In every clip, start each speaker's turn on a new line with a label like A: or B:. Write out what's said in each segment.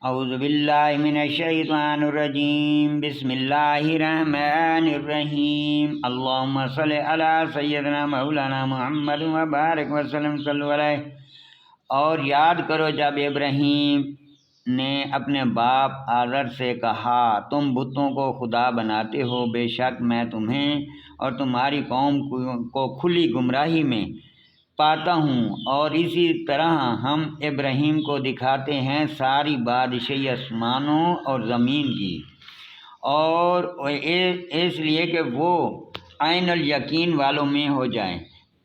A: اعوذ باللہ من الشیطان الرجیم، بسم اللہ الرحمن الرحیم، اللہم صلی علی سیدنا مولانا محمد وبارک وسلم صلی علیہ۔ اور یاد کرو جب ابراہیم نے اپنے باپ آزر سے کہا، تم بتوں کو خدا بناتے ہو، بے شک میں تمہیں اور تمہاری قوم کو کھلی گمراہی میں پاتا ہوں، اور اسی طرح ہم ابراہیم کو دکھاتے ہیں ساری بادشاہی آسمانوں اور زمین کی، اور اس لیے کہ وہ عین الیقین والوں میں ہو جائیں۔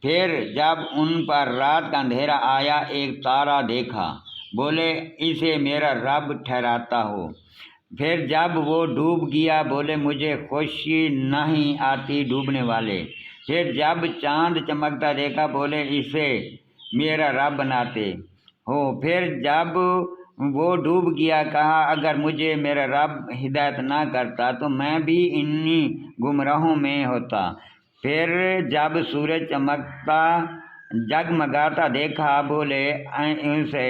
A: پھر جب ان پر رات کا اندھیرا آیا، ایک تارا دیکھا، بولے اسے میرا رب ٹھہراتا ہو۔ پھر جب وہ ڈوب گیا، بولے مجھے خوشی نہیں آتی ڈوبنے والے۔ پھر جب چاند چمکتا دیکھا، بولے اسے میرا رب بناتے ہو۔ پھر جب وہ ڈوب گیا، کہا اگر مجھے میرا رب ہدایت نہ کرتا تو میں بھی انہی گمراہوں میں ہوتا۔ پھر جب سورج چمکتا جگمگاتا دیکھا، بولے اسے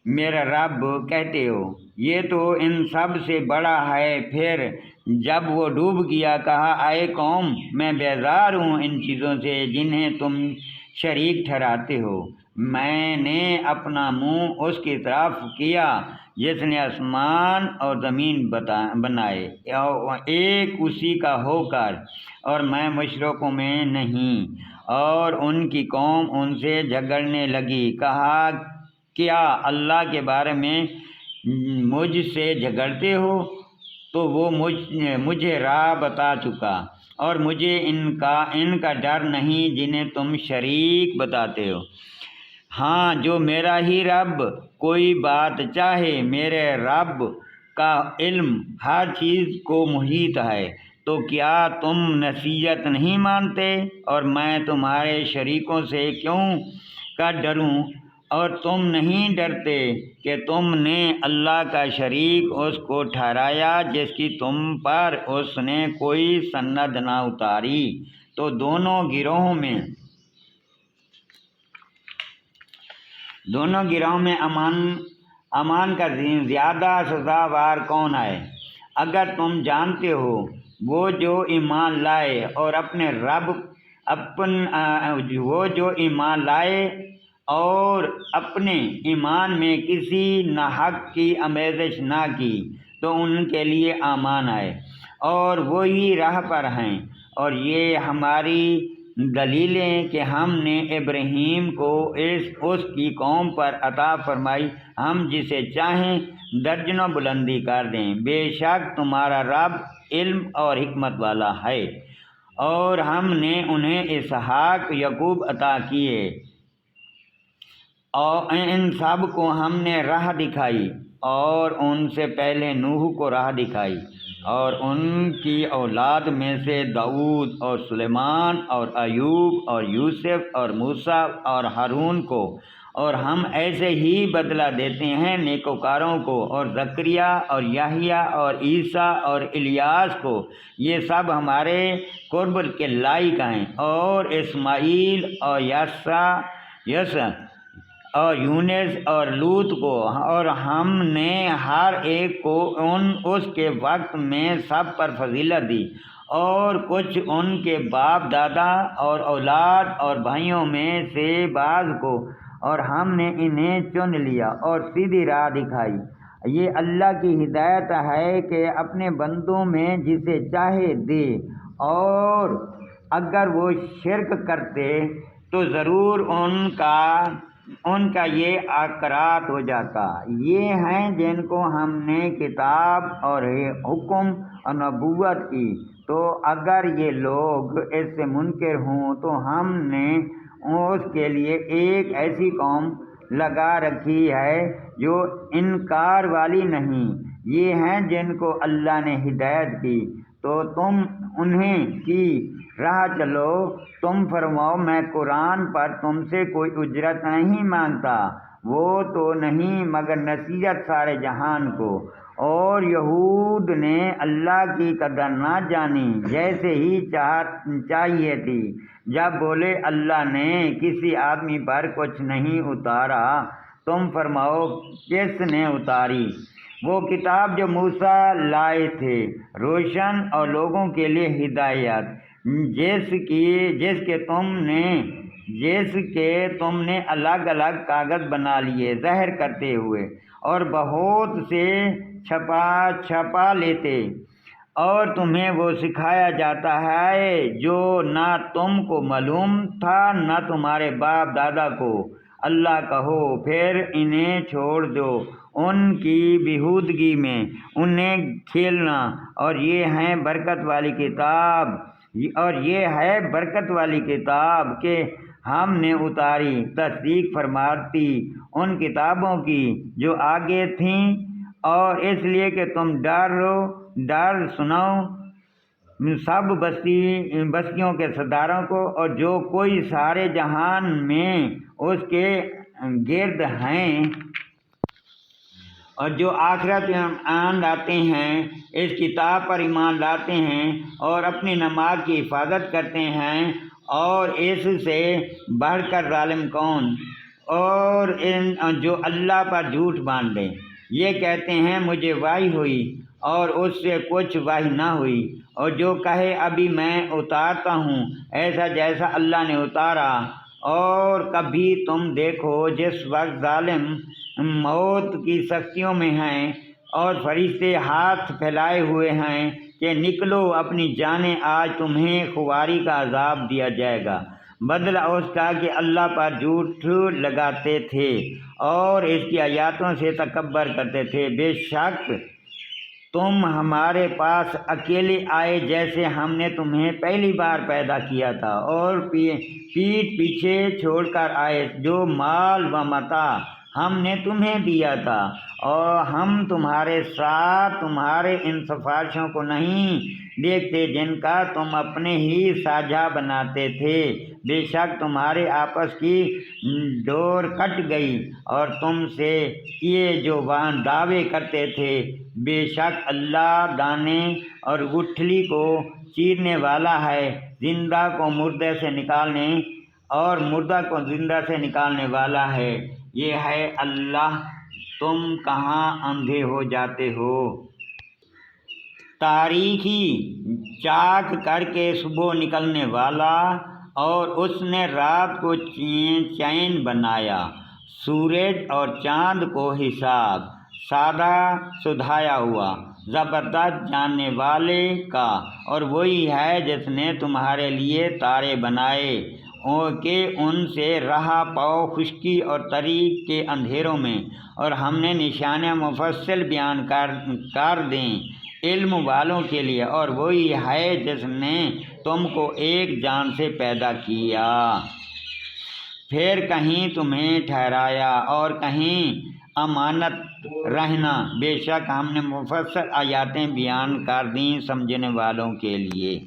A: میرا رب کہتے ہو، یہ تو ان سب سے بڑا ہے۔ پھر جب وہ ڈوب گیا، کہا اے قوم، میں بیزار ہوں ان چیزوں سے جنہیں تم شریک ٹھہراتے ہو۔ میں نے اپنا منہ اس کی طرف کیا جس نے آسمان اور زمین بنائے، ایک اسی کا ہو کر، اور میں مشرکوں میں نہیں۔ اور ان کی قوم ان سے جھگڑنے لگی، کہا کیا اللہ کے بارے میں مجھ سے جھگڑتے ہو؟ تو وہ مجھے راہ بتا چکا، اور مجھے ان کا ڈر نہیں جنہیں تم شریک بتاتے ہو۔ ہاں، جو میرا ہی رب کوئی بات چاہے، میرے رب کا علم ہر چیز کو محیط ہے، تو کیا تم نصیحت نہیں مانتے؟ اور میں تمہارے شریکوں سے کیوں کر ڈروں؟ اور تم نہیں ڈرتے کہ تم نے اللہ کا شریک اس کو ٹھہرایا جس کی تم پر اس نے کوئی سند نہ اتاری۔ تو دونوں گروہوں میں امان کا زیادہ سزاوار کون ہے؟ اگر تم جانتے ہو، وہ جو ایمان لائے اور اپنے ایمان میں کسی ناحق کی آمیزش نہ کی، تو ان کے لیے امان ہے، اور وہی راہ پر ہیں۔ اور یہ ہماری دلیلیں کہ ہم نے ابراہیم کو اس کی قوم پر عطا فرمائی، ہم جسے چاہیں درجنوں بلندی کر دیں۔ بے شک تمہارا رب علم اور حکمت والا ہے۔ اور ہم نے انہیں اسحاق یعقوب عطا کیے، اور ان سب کو ہم نے راہ دکھائی، اور ان سے پہلے نوح کو راہ دکھائی، اور ان کی اولاد میں سے داؤد اور سلیمان اور ایوب اور یوسف اور موسیٰ اور ہارون کو، اور ہم ایسے ہی بدلہ دیتے ہیں نیکوکاروں کو، اور زکریا اور یحییٰ اور عیسیٰ اور الیاس کو، یہ سب ہمارے قرب کے لائق ہیں، اور اسماعیل اور یسع اور یونس اور لوط کو، اور ہم نے ہر ایک کو اس کے وقت میں سب پر فضیلت دی، اور کچھ ان کے باپ دادا اور اولاد اور بھائیوں میں سے بعض کو، اور ہم نے انہیں چن لیا اور سیدھی راہ دکھائی۔ یہ اللہ کی ہدایت ہے کہ اپنے بندوں میں جسے چاہے دے، اور اگر وہ شرک کرتے تو ضرور ان کا یہ اقرار ہو جاتا۔ یہ ہیں جن کو ہم نے کتاب اور حکم اور نبوت کی، تو اگر یہ لوگ اس سے منکر ہوں تو ہم نے اس کے لیے ایک ایسی قوم لگا رکھی ہے جو انکار والی نہیں۔ یہ ہیں جن کو اللہ نے ہدایت کی، تو تم انہیں کی راہ چلو۔ تم فرماؤ میں قرآن پر تم سے کوئی اجرت نہیں مانگتا، وہ تو نہیں مگر نصیحت سارے جہان کو۔ اور یہود نے اللہ کی قدر نہ جانی جیسے ہی چاہیے تھی، جب بولے اللہ نے کسی آدمی پر کچھ نہیں اتارا۔ تم فرماؤ کس نے اتاری؟ وہ کتاب جو موسیٰ لائے تھے، روشن اور لوگوں کے لیے ہدایت، جس کے تم نے الگ الگ کاغذ بنا لیے ظاہر کرتے ہوئے، اور بہت سے چھپا لیتے، اور تمہیں وہ سکھایا جاتا ہے جو نہ تم کو معلوم تھا نہ تمہارے باپ دادا کو۔ اللہ کہو پھر انہیں چھوڑ دو ان کی بیہودگی میں انہیں کھیلنا، اور یہ ہے برکت والی کتاب کہ ہم نے اتاری، تصدیق فرماتی ان کتابوں کی جو آگے تھیں، اور اس لیے کہ تم ڈر سناؤ سب بستیوں کے سرداروں کو، اور جو کوئی سارے جہان میں اس کے گرد ہیں، اور جو آخرت میں ایمان لاتے ہیں، اس کتاب پر ایمان لاتے ہیں اور اپنی نماز کی حفاظت کرتے ہیں، اور اس سے بڑھ کر ظالم کون؟ اور جو اللہ پر جھوٹ باندھے، یہ کہتے ہیں مجھے وحی ہوئی اور اس سے کچھ وحی نہ ہوئی، اور جو کہے ابھی میں اتارتا ہوں ایسا جیسا اللہ نے اتارا۔ اور کبھی تم دیکھو جس وقت ظالم موت کی سختیوں میں ہیں اور فرشتے ہاتھ پھیلائے ہوئے ہیں کہ نکلو اپنی جانیں، آج تمہیں خواری کا عذاب دیا جائے گا، بدلہ اس کا کہ اللہ پر جھوٹ لگاتے تھے اور اس کی آیاتوں سے تکبر کرتے تھے۔ بے شک تم ہمارے پاس اکیلے آئے جیسے ہم نے تمہیں پہلی بار پیدا کیا تھا، اور پیٹھ پیچھے چھوڑ کر آئے جو مال و متاع ہم نے تمہیں دیا تھا، اور ہم تمہارے ساتھ تمہارے ان سفارشوں کو نہیں دیکھتے جن کا تم اپنے ہی ساجھا بناتے تھے۔ بے شک تمہارے آپس کی ڈور کٹ گئی اور تم سے کیے جو دعوے کرتے تھے۔ بے شک اللہ دانے اور گٹھلی کو چیرنے والا ہے، زندہ کو مردے سے نکالنے اور مردہ کو زندہ سے نکالنے والا ہے۔ یہ ہے اللہ، تم کہاں اندھے ہو جاتے ہو؟ تاریکی چاک کر کے صبح نکلنے والا، اور اس نے رات کو چین بنایا، سورج اور چاند کو حساب سادہ سدھایا ہوا، زبردست جاننے والے کا۔ اور وہی ہے جس نے تمہارے لیے تارے بنائے کہ ان سے رہا پاؤ خشکی اور تری کے اندھیروں میں، اور ہم نے نشانیاں مفصل بیان کر دیں علم والوں کے لیے۔ اور وہی ہے جس نے تم کو ایک جان سے پیدا کیا، پھر کہیں تمہیں ٹھہرایا اور کہیں امانت رہنا۔ بے شک ہم نے مفصل آیاتیں بیان کر دیں سمجھنے والوں کے لیے۔